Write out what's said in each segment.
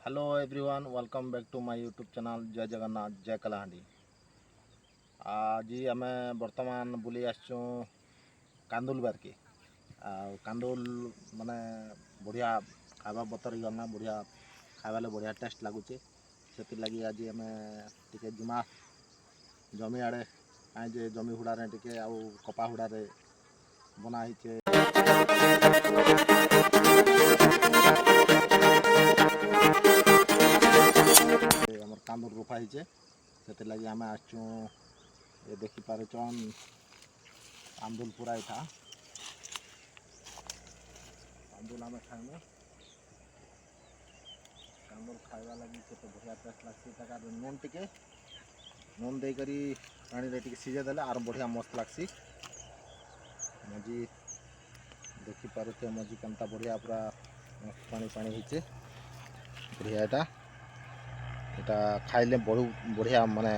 Hello everyone, welcome back to my YouTube channel जय जगन्नाथ जय कलाहांडी। आज आम बर्तमान बुली आसचु कांदुल बारके कांदुल माने बढ़िया खावा बतर गलना बढ़िया खावा बढ़िया टेस्ट लगुचे से लगी आज आम टे जुमा जमी आड़े कहीं जमी हुड़ारे टे आउ कपा हुड़ारे बनाई आमर कांदुल रोपा होचे से लगी आम आसचु ये देखिपार कांदुल पूरा इटा कांदुल आम खाइमु कांदुल खाइबा लगी से बढ़िया टेस्ट लगसी नून टिके नून दे करी पानी रे टिके सिझे देले आर बढ़िया मस्त लगसी मजी देखिपार मजी केनता बढ़िया पूरा मस्त पानी पानी होचे बढ़िया এটা খাইলে बढ़िया माने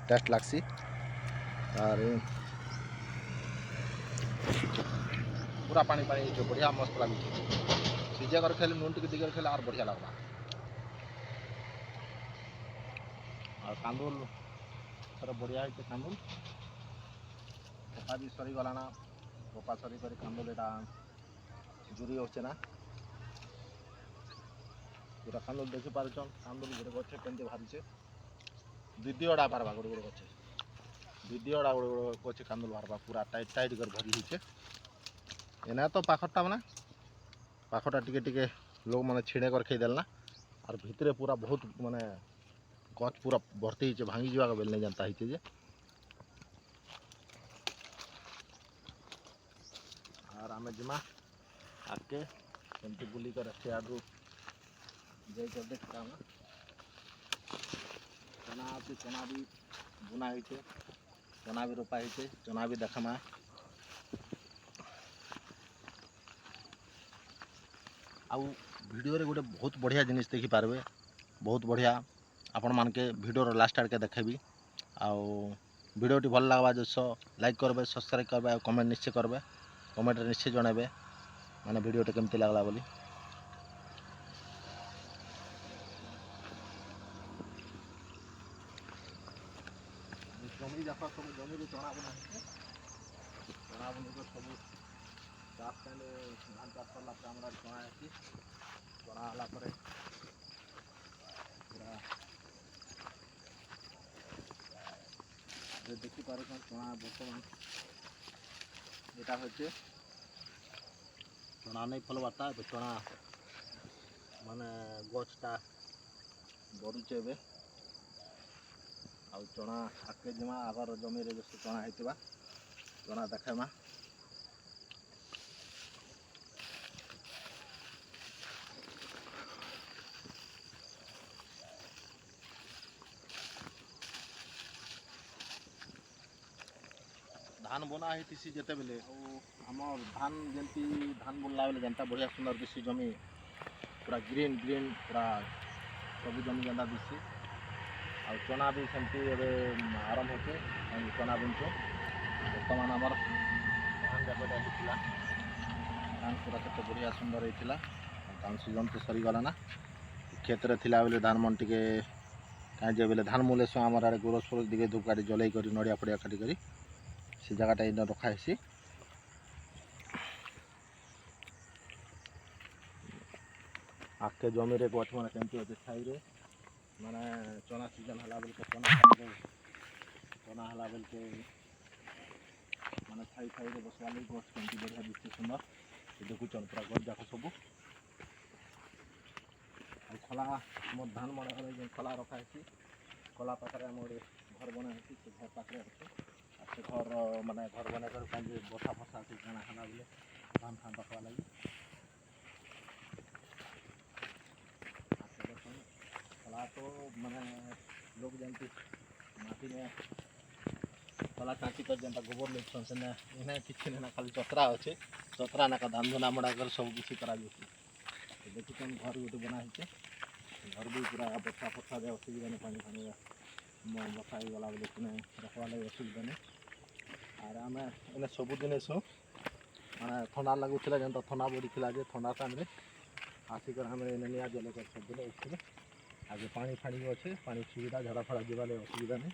टेस्ट लगसी और पूरा पानी पानी बढ़िया मस्त लगे सीझे कर खेले नून टिके दिगर खेले और बढ़िया लगवा और कांदुल सर बढ़िया है कांदुल रोपा भी सरी गलाना रोपा सरी कर कांदुल एटा जुरी होचे ना पूरा कांदुल देखि पारुछन कांदुल गोटे गछे केमती बाहरिछे दिदियोड़ा पारबा गोटे गोटे गछे दिदियोड़ा गोटे गछे कांदुल बाहरबा पूरा टाइट टाइट कर भरी होचे एना तो पाखटा माने पाखटा टिके टिके लोग माने छिड़े कर खेदेल ना और भितरे पूरा बहुत माने गछ पूरा भर्ती होचे भांगी जीवा बेल नहीं जानता होचे जे और आमे जिमा आके केमती बुली कर से आडू जय कर देखता हूँ चना भी बुना होचे चना भी रोपा होचे चना भी देखमा आउ वीडियो रे गोटे बहुत बढ़िया जिनिस देखि पारबे बहुत बढ़िया आपण मान के वीडियो रो लास्ट आड़ के देखेबी आउ वीडियो टी भल लागबा जस लाइक करबे सब्सक्राइब करबे और कमेंट निश्चय करबे कमेंट रे निश्चय जणाबे माने वीडियो टे केमती लागला बोली जमी जाक सब जमी चना बना चना बन सब चाष टाइम धान चाष करला चना आसी चना आला पूरा देखिपार चना बर्तमान यहाँ हे चना नहीं फलबारटा चना माने गछटा बढ़ुचे ए आ चना आगे जिमा आगर जमी रे जैसे चना होता चना देखेमा धान बना होती जिते बेले आम धान जमी धान बुनला बेले जनता बढ़िया सुंदर दिसी जमी पूरा ग्रीन ग्रीन पूरा सब जमी जेनता दिसी आ चना भी सेमती आरंभ होचे चना बुनचु बर्तमान आमर धान जाकटा होता धान पूरा केते बढ़िया सुंदर होता धान सीजन तो सरीगला ना खेत रे थिला बेले धान मन टिके कहीं बेले धान मूले सो आमर आड़े गोरस फोरस दिखे धूपकाठी जलई कर नड़िया फड़िया काटी करी से जगटा इन रखासी आगे जमी रे गछ मैंने केमती अच्छे छाई माने चना सीजन हला बेल के चना हला बेल के माने छाई छाई रे बसवा लगी गछ केमती बढ़िया दिखते सुंदर देखुचन पूरा गछ जाक सब खला मोर धान मन खला रखाई खला पाखे आम गोटे घर बना से घर पाखे अच्छे से घर माने घर बना कर बसा फसा से जाना खाना बोले धान खान रखवा लगी खला तो माने लोग जमी माटी में खला चाची कर जनता गोबर लेसन से इन्हें किसी ना खाली चतरा अच्छे चतरा ना का धान धुना मड़ा कर सब किसी करा देखी घर गोटे बना घर भी पूरा बसा फसा दे असुविधा नहीं पानी फानी बसा ही गला बोले रखवा लगे असुविधा नहीं और आम एने सबुदिन एसु माने थंडा लगुला जेनता थंडा बढ़ी थंडा टाइम ଆସିକରି ଆମେ ଏଇନେ ନିଆଁ ଜଲେଇ କରି ଛାଡ଼ିଦେଲେ ଉଠିବେ ଆगे ପାଣି ଫାଣି ବି ଅଛେ ପାଣି ସୁବିଧା ଝାଡ଼ା ଫାଡ଼ା ଯିବାରେ ଅସୁବିଧା ନାହିଁ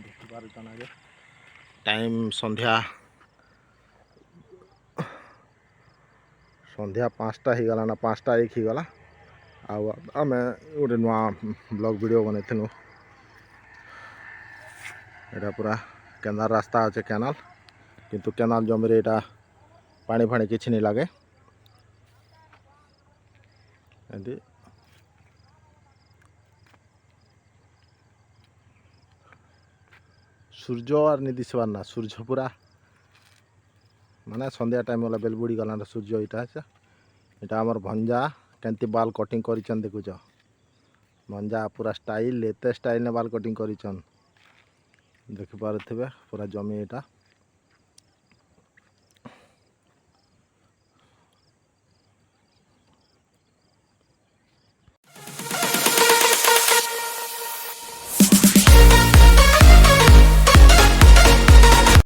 ଦେଖିପାରୁଛନ୍ ଆगे ଟାଇମ୍ ସନ୍ଧ୍ୟା 5ଟା ହେଇଗଲା ନା 5ଟା 1 ହେଇଗଲା ଆଉ ଆମେ ଗୋଟେ ନୂଆ ବ୍ଲଗ୍ ଭିଡ଼ିଓ ବନେଇଥିଲୁ এটা ପୁରା କେନାଲ ରାସ୍ତା ଅଛି କେନାଲ କିନ୍ତୁ କେନାଲ ଜମିରେ ଏଇଟା ପାଣି ଫାଣି କିଛି नहीं ଲାଗେ ଏମିତି ସୂର୍ଯ୍ୟ আর नहीं दिसबार ना ସୂର୍ଯ୍ୟ पूरा ମାନେ ସନ୍ଧ୍ୟା ଟାଇମ୍ ହେଲା ବେଲ ବୁଡ଼ି ଗଲା ସୂର୍ଯ୍ୟ ଏଇଟା আছে ଏଇଟା ଆମର ଭଞ୍ଜା କେମିତି ବାଲ କଟିଂ କରିଛନ୍ ଦେଖୁଛ ଭଞ୍ଜା पूरा ଷ୍ଟାଇଲ୍ ଏତେ ଷ୍ଟାଇଲ୍ରେ ବାଲ କଟିଂ କରିଛନ୍ ଦେଖିପାରୁଥିବେ पूरा ଜମି ଏଇଟା